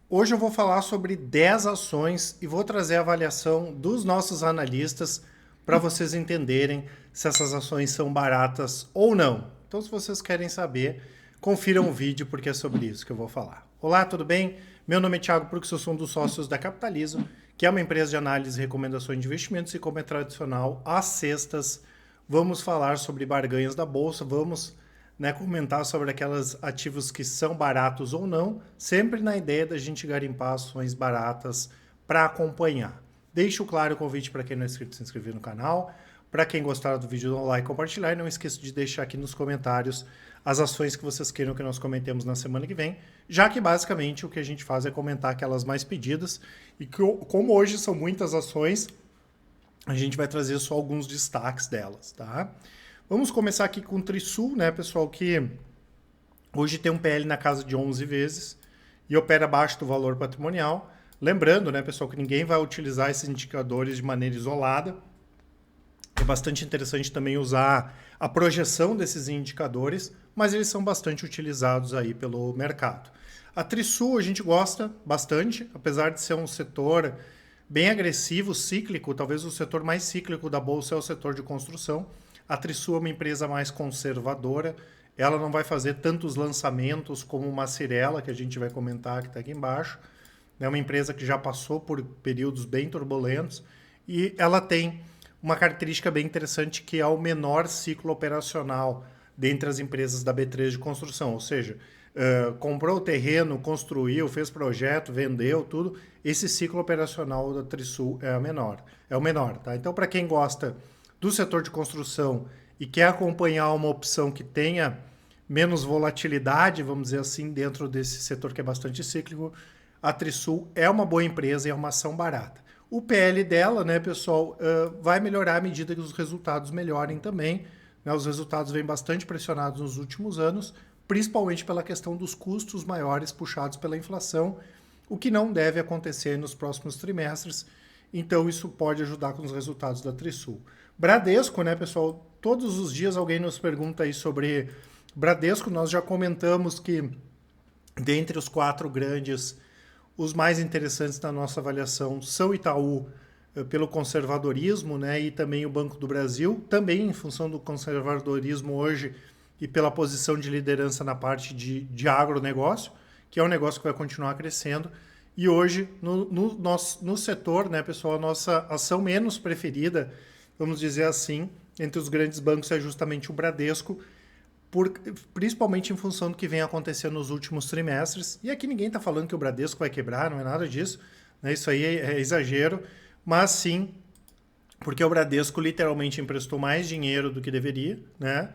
Hoje eu vou falar sobre 10 ações e vou trazer a avaliação dos nossos analistas para vocês entenderem se essas ações são baratas ou não. Então, se vocês querem saber, confiram o vídeo porque é sobre isso que eu vou falar. Olá, tudo bem? Meu nome é Thiago Prux, eu sou um dos sócios da Capitalizo, que é uma empresa de análise e recomendações de investimentos, e como é tradicional, às sextas vamos falar sobre barganhas da bolsa, vamos comentar sobre aqueles ativos que são baratos ou não, sempre na ideia da gente garimpar ações baratas para acompanhar. Deixo claro o convite para quem não é inscrito se inscrever no canal, para quem gostar do vídeo, dá um like e compartilhar, e não esqueça de deixar aqui nos comentários as ações que vocês queiram que nós comentemos na semana que vem, já que basicamente o que a gente faz é comentar aquelas mais pedidas, e que, como hoje são muitas ações, a gente vai trazer só alguns destaques delas, tá? Vamos começar aqui com o Trisul, né, pessoal, que hoje tem um PL na casa de 11 vezes e opera abaixo do valor patrimonial. Lembrando, né, pessoal, que ninguém vai utilizar esses indicadores de maneira isolada. É bastante interessante também usar a projeção desses indicadores, mas eles são bastante utilizados aí pelo mercado. A Trisul a gente gosta bastante, apesar de ser um setor bem agressivo, cíclico, talvez o setor mais cíclico da bolsa é o setor de construção. A Trisul é uma empresa mais conservadora, ela não vai fazer tantos lançamentos como uma Cirela, que a gente vai comentar que está aqui embaixo. É uma empresa que já passou por períodos bem turbulentos e ela tem uma característica bem interessante que é o menor ciclo operacional dentre as empresas da B3 de construção, ou seja, comprou o terreno, construiu, fez projeto, vendeu, tudo. Esse ciclo operacional da Trisul é o menor, tá? Então, para quem gosta do setor de construção e quer acompanhar uma opção que tenha menos volatilidade, vamos dizer assim, dentro desse setor que é bastante cíclico, a Trisul é uma boa empresa e é uma ação barata. O PL dela, né, pessoal, vai melhorar à medida que os resultados melhorem também. Né, os resultados vêm bastante pressionados nos últimos anos, principalmente pela questão dos custos maiores puxados pela inflação, o que não deve acontecer nos próximos trimestres. Então, isso pode ajudar com os resultados da Trisul. Bradesco, né, pessoal? Todos os dias alguém nos pergunta aí sobre Bradesco. Nós já comentamos que, dentre os 4 grandes, os mais interessantes na nossa avaliação são Itaú, pelo conservadorismo, né, e também o Banco do Brasil, também em função do conservadorismo hoje e pela posição de liderança na parte de agronegócio, que é um negócio que vai continuar crescendo. E hoje, no setor, né, pessoal, a nossa ação menos preferida, vamos dizer assim, entre os grandes bancos é justamente o Bradesco, principalmente em função do que vem acontecendo nos últimos trimestres. E aqui ninguém está falando que o Bradesco vai quebrar, não é nada disso, né? Isso aí é exagero, mas sim porque o Bradesco literalmente emprestou mais dinheiro do que deveria, né?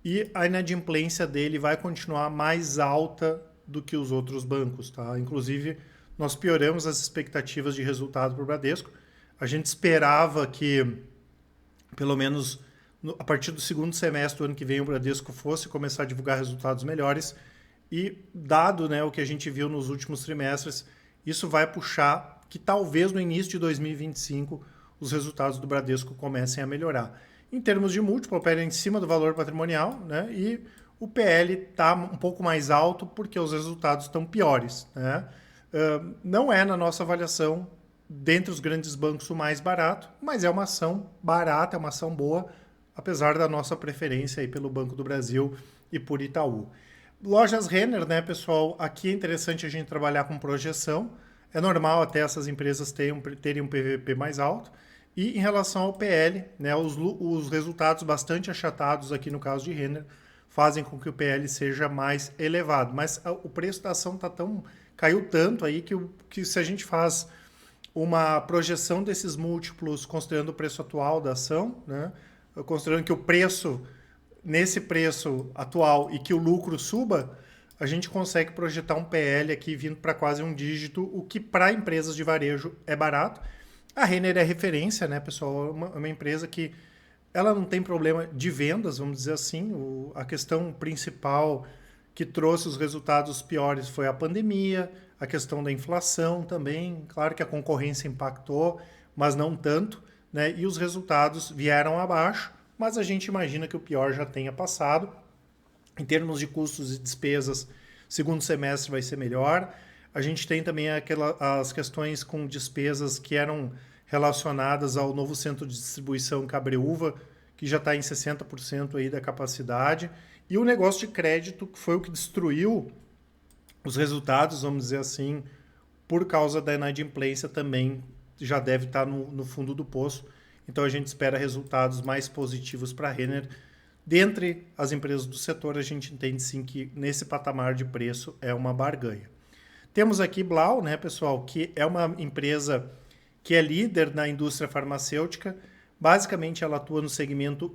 E a inadimplência dele vai continuar mais alta do que os outros bancos, tá? Inclusive, nós pioramos as expectativas de resultado para o Bradesco. A gente esperava que, pelo menos a partir do segundo semestre do ano que vem, o Bradesco fosse começar a divulgar resultados melhores. E, dado, né, o que a gente viu nos últimos trimestres, isso vai puxar que talvez no início de 2025 os resultados do Bradesco comecem a melhorar. Em termos de múltiplo, opera em cima do valor patrimonial, né, e o PL está um pouco mais alto porque os resultados estão piores, né? Não é, na nossa avaliação, dentre os grandes bancos, o mais barato, mas é uma ação barata, é uma ação boa, apesar da nossa preferência aí pelo Banco do Brasil e por Itaú. Lojas Renner, né, pessoal? Aqui é interessante a gente trabalhar com projeção. É normal até essas empresas terem um PVP mais alto. E em relação ao PL, né, os resultados bastante achatados aqui no caso de Renner fazem com que o PL seja mais elevado. Mas o preço da ação caiu tanto aí que se a gente faz uma projeção desses múltiplos considerando o preço atual da ação, né, considerando que o preço, nesse preço atual e que o lucro suba, a gente consegue projetar um PL aqui vindo para quase um dígito, o que para empresas de varejo é barato. A Renner é referência, né, pessoal? É uma empresa que ela não tem problema de vendas, vamos dizer assim. A questão principal que trouxe os resultados piores foi a pandemia, a questão da inflação também. Claro que a concorrência impactou, mas não tanto, né? E os resultados vieram abaixo, mas a gente imagina que o pior já tenha passado. Em termos de custos e despesas, segundo semestre vai ser melhor. A gente tem também as questões com despesas que eram relacionadas ao novo centro de distribuição Cabreúva, que já está em 60% aí da capacidade, e o negócio de crédito, que foi o que destruiu os resultados, vamos dizer assim, por causa da inadimplência também já deve estar no fundo do poço. Então a gente espera resultados mais positivos para a Renner. Dentre as empresas do setor, a gente entende sim que nesse patamar de preço é uma barganha. Temos aqui Blau, né, pessoal, que é uma empresa que é líder na indústria farmacêutica. Basicamente, ela atua no segmento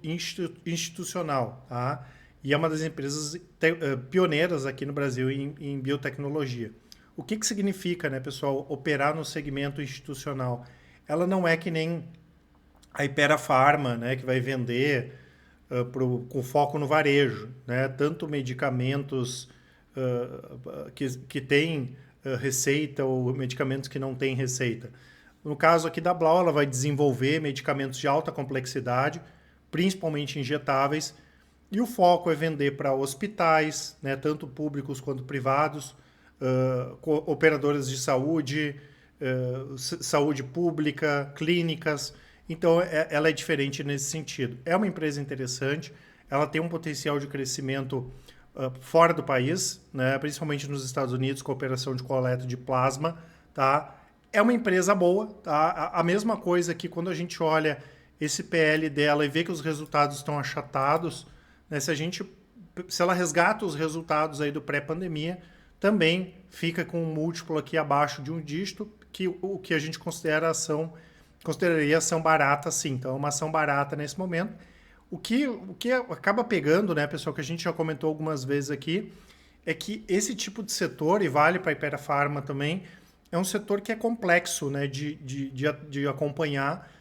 institucional, tá? E é uma das empresas pioneiras aqui no Brasil em biotecnologia. O que significa, né, pessoal, operar no segmento institucional? Ela não é que nem a Hypera Pharma, né, que vai vender com foco no varejo, né? Tanto medicamentos que têm receita ou medicamentos que não têm receita. No caso aqui da Blau, ela vai desenvolver medicamentos de alta complexidade, principalmente injetáveis, e o foco é vender para hospitais, né, tanto públicos quanto privados, operadoras de saúde, saúde pública, clínicas. Então, ela é diferente nesse sentido. É uma empresa interessante, ela tem um potencial de crescimento fora do país, né, principalmente nos Estados Unidos, com a operação de coleta de plasma. Tá? É uma empresa boa. Tá? A mesma coisa que quando a gente olha esse PL dela e vê que os resultados estão achatados, né, se ela resgata os resultados aí do pré-pandemia, também fica com um múltiplo aqui abaixo de um dígito, que o que a gente consideraria ação barata, sim. Então, é uma ação barata nesse momento. O que acaba pegando, né, pessoal, que a gente já comentou algumas vezes aqui, é que esse tipo de setor, e vale para a Hypera Pharma também, é um setor que é complexo, né, de acompanhar,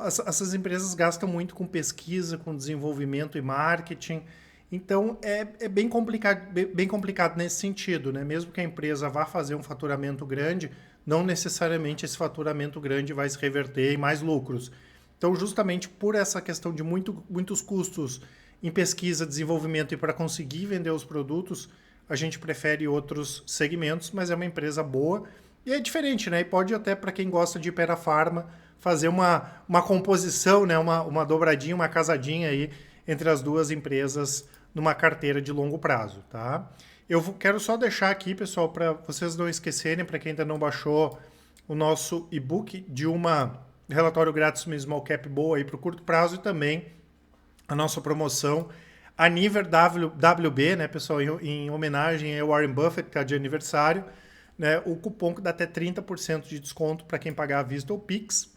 essas empresas gastam muito com pesquisa, com desenvolvimento e marketing. Então, é bem complicado nesse sentido, né? Mesmo que a empresa vá fazer um faturamento grande, não necessariamente esse faturamento grande vai se reverter em mais lucros. Então, justamente por essa questão de muitos custos em pesquisa, desenvolvimento e para conseguir vender os produtos, a gente prefere outros segmentos, mas é uma empresa boa e é diferente, né? E pode até, para quem gosta de Hypera Pharma, fazer uma composição, né? Uma dobradinha, uma casadinha aí entre as duas empresas numa carteira de longo prazo, tá? Eu quero só deixar aqui, pessoal, para vocês não esquecerem, para quem ainda não baixou o nosso e-book de uma relatório grátis mesmo ao cap boa aí para o curto prazo e também a nossa promoção a Niver WB, né, pessoal, em homenagem ao Warren Buffett, que está de aniversário, né, o cupom que dá até 30% de desconto para quem pagar à vista ou Pix,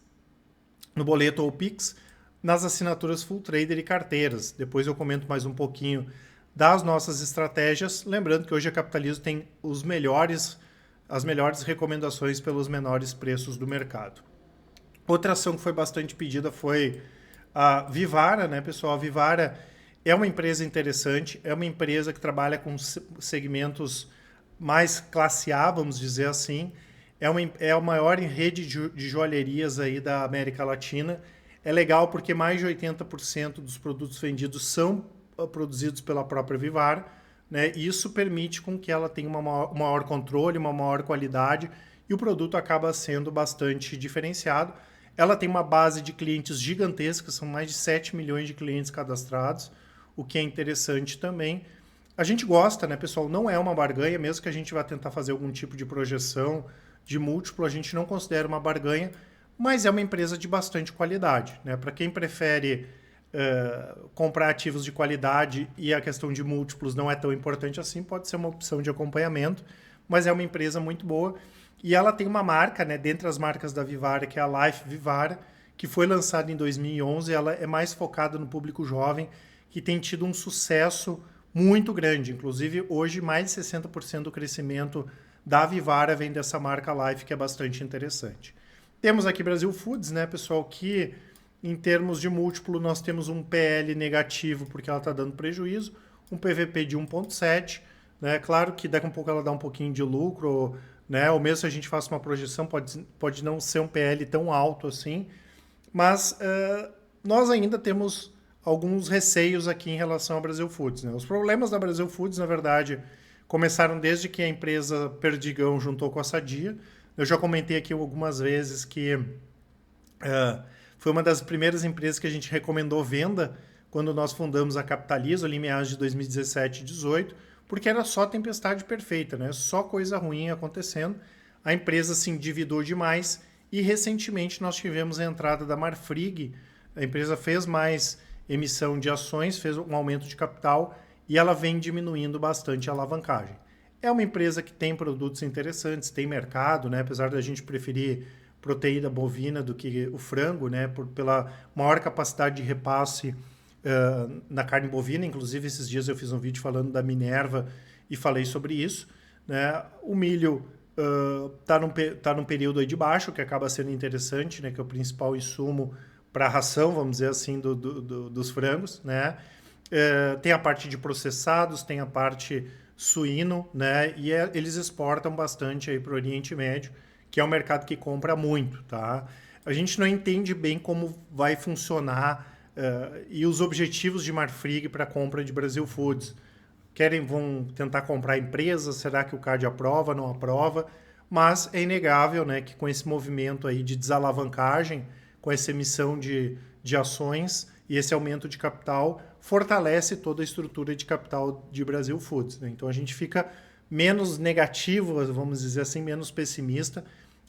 no boleto ou Pix, nas assinaturas Full Trader e carteiras. Depois eu comento mais um pouquinho das nossas estratégias, lembrando que hoje a Capitalismo tem as melhores recomendações pelos menores preços do mercado. Outra ação que foi bastante pedida foi a Vivara, né, pessoal? A Vivara é uma empresa interessante, é uma empresa que trabalha com segmentos mais classe A, vamos dizer assim. É a maior rede de joalherias aí da América Latina. É legal porque mais de 80% dos produtos vendidos são produzidos pela própria Vivara, né? E isso permite com que ela tenha um maior controle, uma maior qualidade e o produto acaba sendo bastante diferenciado. Ela tem uma base de clientes gigantesca, são mais de 7 milhões de clientes cadastrados, o que é interessante também. A gente gosta, né, pessoal? Não é uma barganha, mesmo que a gente vá tentar fazer algum tipo de projeção de múltiplo, a gente não considera uma barganha, mas é uma empresa de bastante qualidade, né? Para quem prefere comprar ativos de qualidade e a questão de múltiplos não é tão importante assim, pode ser uma opção de acompanhamento, mas é uma empresa muito boa. E ela tem uma marca, né, dentre as marcas da Vivara, que é a Life Vivara, que foi lançada em 2011. Ela é mais focada no público jovem, que tem tido um sucesso muito grande. Inclusive, hoje, mais de 60% do crescimento da Vivara vem dessa marca Life, que é bastante interessante. Temos aqui Brasil Foods, né, pessoal, que em termos de múltiplo nós temos um PL negativo, porque ela está dando prejuízo, um PVP de 1,7, né? Claro que daqui a pouco ela dá um pouquinho de lucro, né? Ou mesmo se a gente faça uma projeção, pode não ser um PL tão alto assim, mas nós ainda temos alguns receios aqui em relação ao Brasil Foods, né? Os problemas da Brasil Foods, na verdade, começaram desde que a empresa Perdigão juntou com a Sadia. Eu já comentei aqui algumas vezes que foi uma das primeiras empresas que a gente recomendou venda quando nós fundamos a Capitalizo, ali em meados de 2017 e 2018, porque era só tempestade perfeita, né? Só coisa ruim acontecendo. A empresa se endividou demais e recentemente nós tivemos a entrada da Marfrig. A empresa fez mais emissão de ações, fez um aumento de capital e ela vem diminuindo bastante a alavancagem. É uma empresa que tem produtos interessantes, tem mercado, né? Apesar da gente preferir proteína bovina do que o frango, né? Pela maior capacidade de repasse na carne bovina. Inclusive, esses dias eu fiz um vídeo falando da Minerva e falei sobre isso, né? O milho tá num período aí de baixo, que acaba sendo interessante, né? Que é o principal insumo para a ração, vamos dizer assim, dos frangos, né? Tem a parte de processados, tem a parte suíno, né? E eles exportam bastante aí para o Oriente Médio, que é um mercado que compra muito, tá? A gente não entende bem como vai funcionar e os objetivos de Marfrig para a compra de Brasil Foods. Vão tentar comprar empresas, será que o CAD aprova, não aprova? Mas é inegável, né, que com esse movimento aí de desalavancagem, com essa emissão de ações e esse aumento de capital, fortalece toda a estrutura de capital de Brasil Foods, né? Então a gente fica menos negativo, vamos dizer assim, menos pessimista.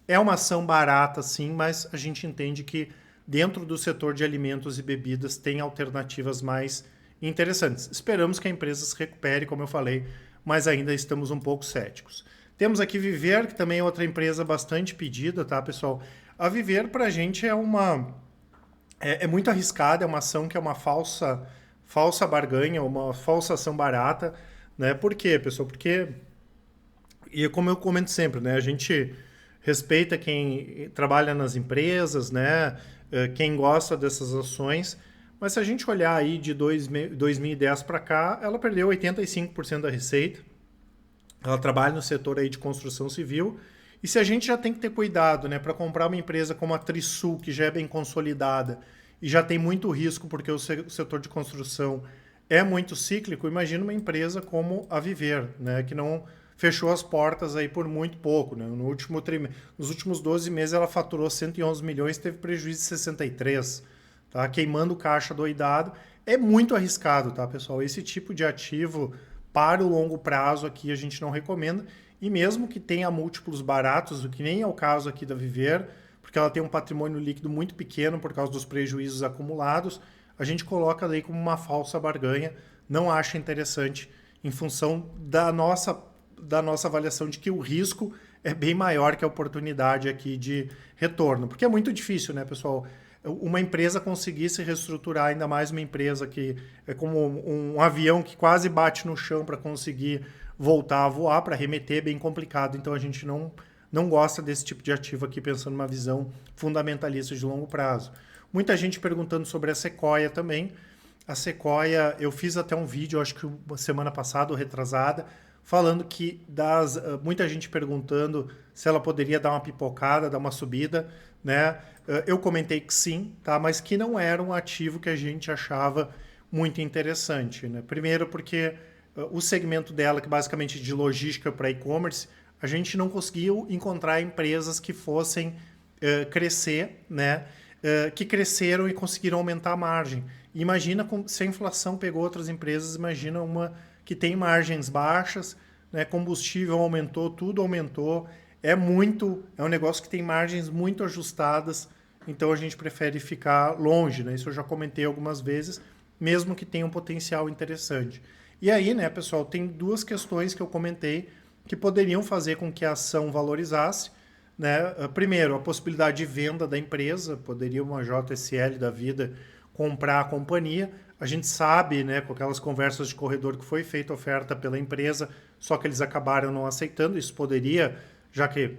É uma ação barata, sim, mas a gente entende que dentro do setor de alimentos e bebidas tem alternativas mais interessantes. Esperamos que a empresa se recupere, como eu falei, mas ainda estamos um pouco céticos. Temos aqui Viver, que também é outra empresa bastante pedida, tá, pessoal? A Viver, para a gente, é muito arriscada, é uma ação que é uma falsa barganha, uma falsa ação barata, né? Por quê, pessoal? Porque, e como eu comento sempre, né? A gente respeita quem trabalha nas empresas, né? Quem gosta dessas ações, mas se a gente olhar aí de 2010 para cá, ela perdeu 85% da receita. Ela trabalha no setor aí de construção civil. E se a gente já tem que ter cuidado, né, para comprar uma empresa como a Trisul, que já é bem consolidada e já tem muito risco porque o setor de construção é muito cíclico, imagina uma empresa como a Viver, né, que não fechou as portas aí por muito pouco, né? Nos últimos 12 meses ela faturou 111 milhões, teve prejuízo de 63, tá? Queimando caixa doidado. É muito arriscado, tá, pessoal? Esse tipo de ativo para o longo prazo aqui a gente não recomenda. E mesmo que tenha múltiplos baratos, o que nem é o caso aqui da Viver, porque ela tem um patrimônio líquido muito pequeno por causa dos prejuízos acumulados, a gente coloca daí como uma falsa barganha, não acha interessante em função da nossa avaliação de que o risco é bem maior que a oportunidade aqui de retorno. Porque é muito difícil, né, pessoal? Uma empresa conseguir se reestruturar, ainda mais uma empresa que é como um avião que quase bate no chão para conseguir voltar a voar, para remeter, é bem complicado. Então a gente não gosta desse tipo de ativo aqui, pensando numa visão fundamentalista de longo prazo. Muita gente perguntando sobre a Sequoia também. A Sequoia, eu fiz até um vídeo, acho que uma semana passada ou retrasada, falando que muita gente perguntando se ela poderia dar uma pipocada, dar uma subida, né? Eu comentei que sim, tá? Mas que não era um ativo que a gente achava muito interessante, né? Primeiro porque o segmento dela, que basicamente é de logística para e-commerce, a gente não conseguiu encontrar empresas que fossem crescer, né? Que cresceram e conseguiram aumentar a margem. Imagina se a inflação pegou outras empresas, imagina uma que tem margens baixas, né? Combustível aumentou, tudo aumentou. É um negócio que tem margens muito ajustadas, então a gente prefere ficar longe, né? Isso eu já comentei algumas vezes, mesmo que tenha um potencial interessante. E aí, né, pessoal, tem duas questões que eu comentei que poderiam fazer com que a ação valorizasse, né? Primeiro, a possibilidade de venda da empresa, poderia uma JSL da vida comprar a companhia. A gente sabe, né, com aquelas conversas de corredor, que foi feita oferta pela empresa, só que eles acabaram não aceitando. Isso poderia, já que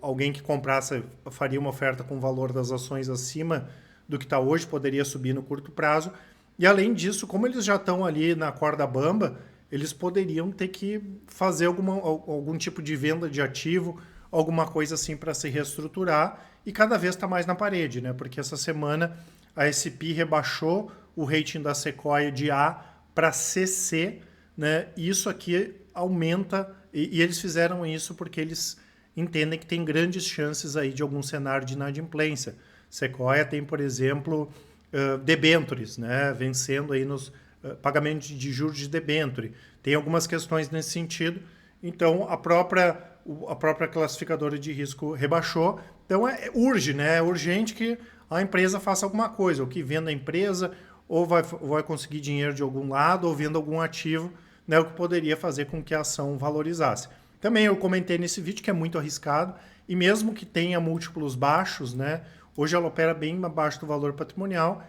alguém que comprasse faria uma oferta com o valor das ações acima do que está hoje, poderia subir no curto prazo. E além disso, como eles já estão ali na corda bamba, eles poderiam ter que fazer algum tipo de venda de ativo, alguma coisa assim para se reestruturar, e cada vez está mais na parede, né? Porque essa semana a S&P rebaixou o rating da Sequoia de A para CC, né? E isso aqui aumenta, e eles fizeram isso porque eles entendem que tem grandes chances aí de algum cenário de inadimplência. Sequoia tem, por exemplo, debentures, né, vencendo aí nos pagamentos de juros de debenture. Tem algumas questões nesse sentido. Então, a própria classificadora de risco rebaixou. Então, urge, né? É urgente que a empresa faça alguma coisa, ou que venda a empresa, ou vai conseguir dinheiro de algum lado, ou venda algum ativo, né? O que poderia fazer com que a ação valorizasse. Também eu comentei nesse vídeo que é muito arriscado, e mesmo que tenha múltiplos baixos, né? Hoje ela opera bem abaixo do valor patrimonial.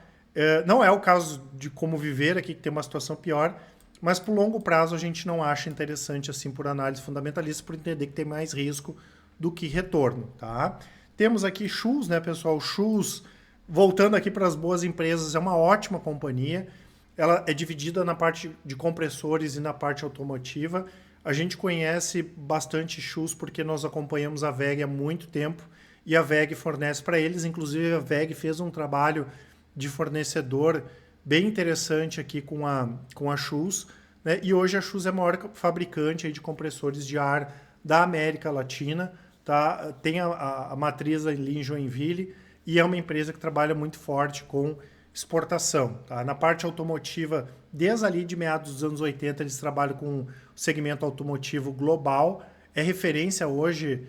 Não é o caso de Como Viver aqui, que tem uma situação pior, mas por longo prazo a gente não acha interessante assim por análise fundamentalista, por entender que tem mais risco do que retorno, tá? Temos aqui Shoes, né, pessoal? Shoes, voltando aqui para as boas empresas, é uma ótima companhia. Ela é dividida na parte de compressores e na parte automotiva. A gente conhece bastante Shoes porque nós acompanhamos a WEG há muito tempo e a WEG fornece para eles. Inclusive, a WEG fez um trabalho de fornecedor bem interessante aqui com a Shoes, né? E hoje a Shoes é a maior fabricante aí de compressores de ar da América Latina, tá? Tem a matriz ali em Joinville e é uma empresa que trabalha muito forte com exportação, tá? Na parte automotiva, desde ali de meados dos anos 80, eles trabalham com o segmento automotivo global, é referência hoje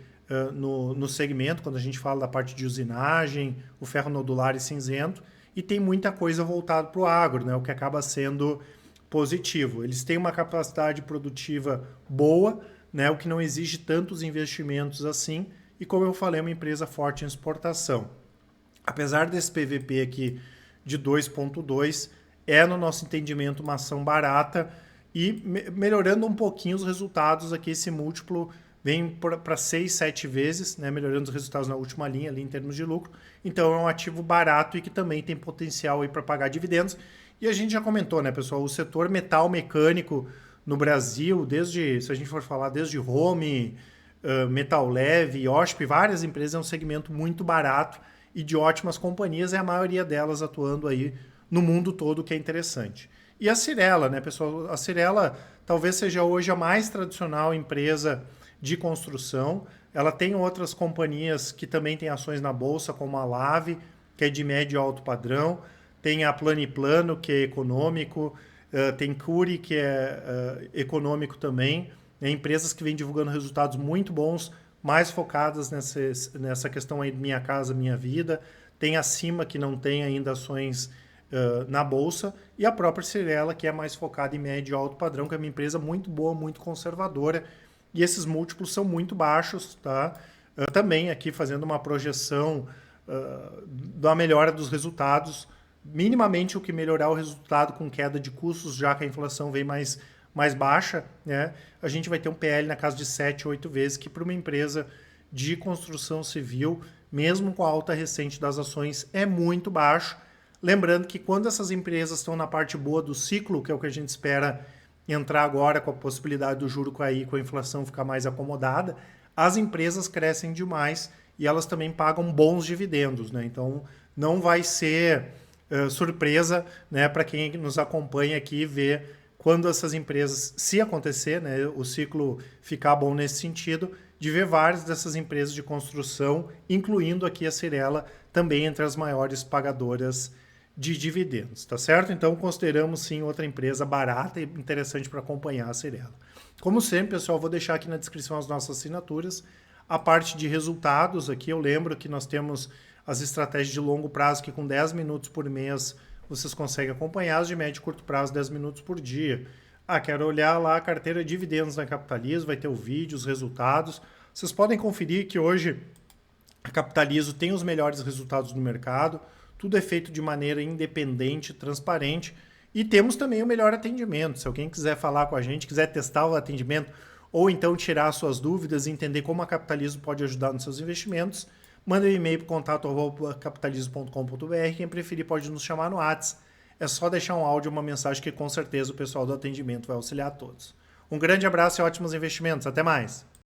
no segmento, quando a gente fala da parte de usinagem, o ferro nodular e cinzento, e tem muita coisa voltada para o agro, né? O que acaba sendo positivo. Eles têm uma capacidade produtiva boa, né? O que não exige tantos investimentos assim, e como eu falei, é uma empresa forte em exportação. Apesar desse PVP aqui de 2,2, é no nosso entendimento uma ação barata e melhorando um pouquinho os resultados aqui, esse múltiplo vem para 6, 7 vezes, né, melhorando os resultados na última linha ali em termos de lucro. Então é um ativo barato e que também tem potencial aí para pagar dividendos. E a gente já comentou, né, pessoal, o setor metal mecânico no Brasil, se a gente for falar, desde Home, Metal Leve, OSP, várias empresas, é um segmento muito barato e de ótimas companhias, e a maioria delas atuando aí no mundo todo, que é interessante. E a Cyrela, né, pessoal? A Cyrela talvez seja hoje a mais tradicional empresa de construção. Ela tem outras companhias que também têm ações na bolsa, como a Lave, que é de médio e alto padrão. Tem a Planiplano, que é econômico. Tem Cury, que é econômico também. Empresas que vêm divulgando resultados muito bons, mais focadas nessa questão aí de Minha Casa Minha Vida. Tem a Cima, que não tem ainda ações na bolsa. E a própria Cyrela, que é mais focada em médio e alto padrão, que é uma empresa muito boa, muito conservadora. E esses múltiplos são muito baixos, tá? Também aqui fazendo uma projeção da melhora dos resultados, minimamente o que melhorar o resultado com queda de custos, já que a inflação vem mais baixa, né? A gente vai ter um PL na casa de 7, 8 vezes, que para uma empresa de construção civil, mesmo com a alta recente das ações, é muito baixo. Lembrando que quando essas empresas estão na parte boa do ciclo, que é o que a gente espera entrar agora com a possibilidade do juro cair, com a inflação ficar mais acomodada, as empresas crescem demais e elas também pagam bons dividendos, né? Então não vai ser surpresa, né, para quem nos acompanha aqui ver quando essas empresas, se acontecer, né, o ciclo ficar bom nesse sentido, de ver várias dessas empresas de construção, incluindo aqui a Cyrela, também entre as maiores pagadoras de dividendos, tá certo? Então consideramos sim outra empresa barata e interessante para acompanhar a Cyrela. Como sempre, pessoal, vou deixar aqui na descrição as nossas assinaturas. A parte de resultados aqui, eu lembro que nós temos as estratégias de longo prazo, que com 10 minutos por mês vocês conseguem acompanhar, as de médio e curto prazo, 10 minutos por dia. Quero olhar lá a carteira de dividendos na Capitalizo, vai ter o vídeo, os resultados. Vocês podem conferir que hoje a Capitalizo tem os melhores resultados no mercado, tudo é feito de maneira independente, transparente, e temos também o melhor atendimento. Se alguém quiser falar com a gente, quiser testar o atendimento, ou então tirar suas dúvidas e entender como a Capitalizo pode ajudar nos seus investimentos, manda um e-mail para contato@capitalizo.com.br. Quem preferir pode nos chamar no WhatsApp. É só deixar um áudio, uma mensagem que com certeza o pessoal do atendimento vai auxiliar a todos. Um grande abraço e ótimos investimentos. Até mais!